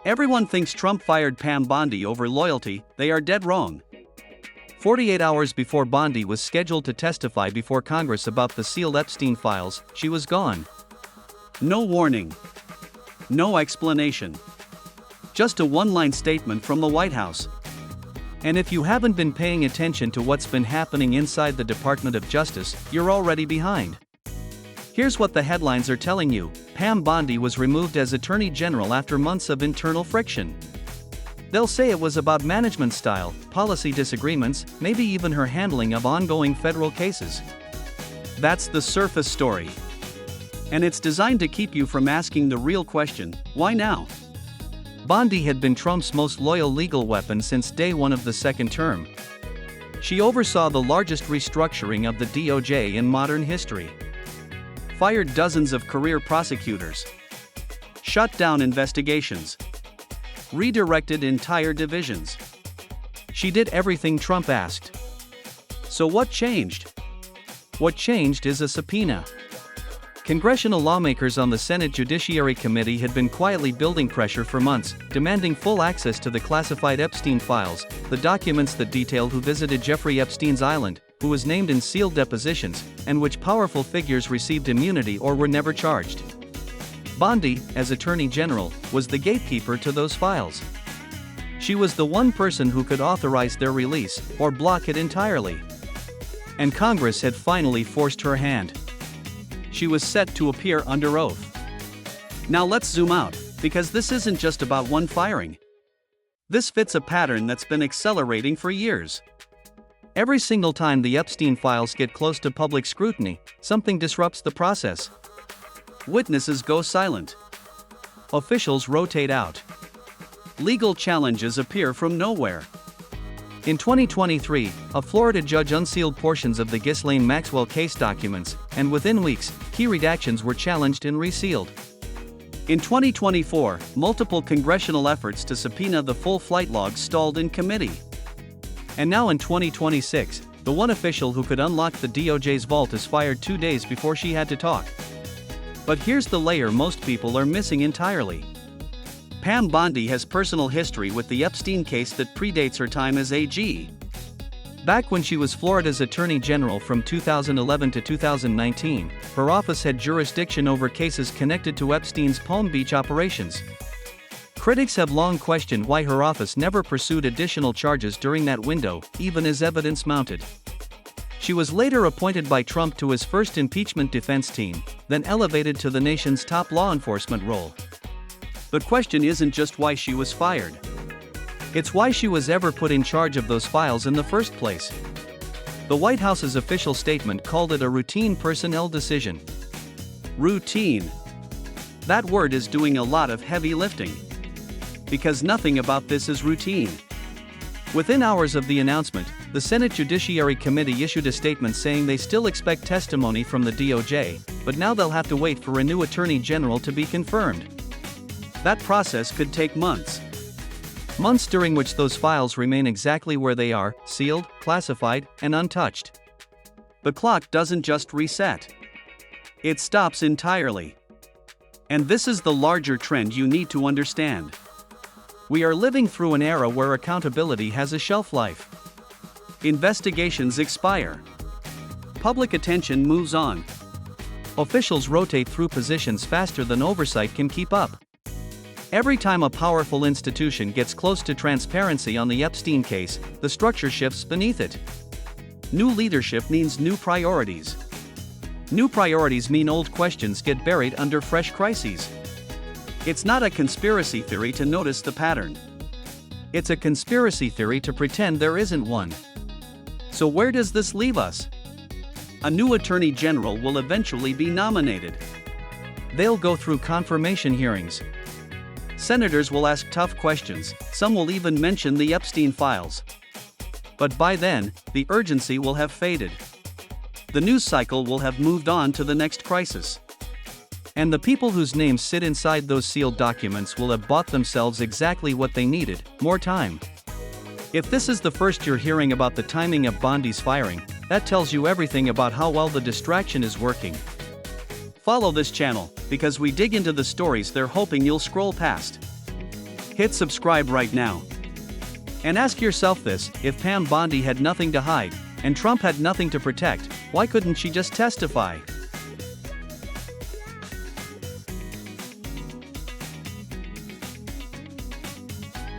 Everyone thinks Trump fired Pam Bondi over loyalty. They are dead wrong. 48 hours before Bondi was scheduled to testify before Congress about the sealed Epstein files, she was gone. No warning. No explanation. Just a one-line statement from the White House. And if you haven't been paying attention to what's been happening inside the Department of Justice, you're already behind. Here's what the headlines are telling you. Pam Bondi was removed as Attorney General after months of internal friction. They'll say it was about management style, policy disagreements, maybe even her handling of ongoing federal cases. That's the surface story. And it's designed to keep you from asking the real question, why now? Bondi had been Trump's most loyal legal weapon since day one of the second term. She oversaw the largest restructuring of the DOJ in modern history. Fired dozens of career prosecutors. Shut down investigations. Redirected entire divisions. She did everything Trump asked. So what changed? What changed is a subpoena. Congressional lawmakers on the Senate Judiciary Committee had been quietly building pressure for months, demanding full access to the classified Epstein files, the documents that detailed who visited Jeffrey Epstein's island, who was named in sealed depositions, and which powerful figures received immunity or were never charged. Bondi, as Attorney General, was the gatekeeper to those files. She was the one person who could authorize their release, or block it entirely. And Congress had finally forced her hand. She was set to appear under oath. Now let's zoom out, because this isn't just about one firing. This fits a pattern that's been accelerating for years. Every single time the Epstein files get close to public scrutiny, something disrupts the process. Witnesses go silent. Officials rotate out. Legal challenges appear from nowhere. In 2023, a Florida judge unsealed portions of the Ghislaine Maxwell case documents, and within weeks, key redactions were challenged and resealed. In 2024, multiple congressional efforts to subpoena the full flight logs stalled in committee. And now in 2026, the one official who could unlock the DOJ's vault is fired 2 days before she had to talk. But here's the layer most people are missing entirely. Pam Bondi has personal history with the Epstein case that predates her time as AG. Back when she was Florida's Attorney General from 2011 to 2019, her office had jurisdiction over cases connected to Epstein's Palm Beach operations. Critics have long questioned why her office never pursued additional charges during that window, even as evidence mounted. She was later appointed by Trump to his first impeachment defense team, then elevated to the nation's top law enforcement role. The question isn't just why she was fired. It's why she was ever put in charge of those files in the first place. The White House's official statement called it a routine personnel decision. Routine. That word is doing a lot of heavy lifting. Because nothing about this is routine. Within hours of the announcement, the Senate Judiciary Committee issued a statement saying they still expect testimony from the DOJ, but now they'll have to wait for a new Attorney General to be confirmed. That process could take months. Months during which those files remain exactly where they are, sealed, classified, and untouched. The clock doesn't just reset. It stops entirely. And this is the larger trend you need to understand. We are living through an era where accountability has a shelf life. Investigations expire. Public attention moves on. Officials rotate through positions faster than oversight can keep up. Every time a powerful institution gets close to transparency on the Epstein case, the structure shifts beneath it. New leadership means new priorities. New priorities mean old questions get buried under fresh crises. It's not a conspiracy theory to notice the pattern. It's a conspiracy theory to pretend there isn't one. So where does this leave us? A new Attorney General will eventually be nominated. They'll go through confirmation hearings. Senators will ask tough questions, some will even mention the Epstein files. But by then, the urgency will have faded. The news cycle will have moved on to the next crisis. And the people whose names sit inside those sealed documents will have bought themselves exactly what they needed: more time. If this is the first you're hearing about the timing of Bondi's firing, that tells you everything about how well the distraction is working. Follow this channel, because we dig into the stories they're hoping you'll scroll past. Hit subscribe right now. And ask yourself this: if Pam Bondi had nothing to hide, and Trump had nothing to protect, why couldn't she just testify?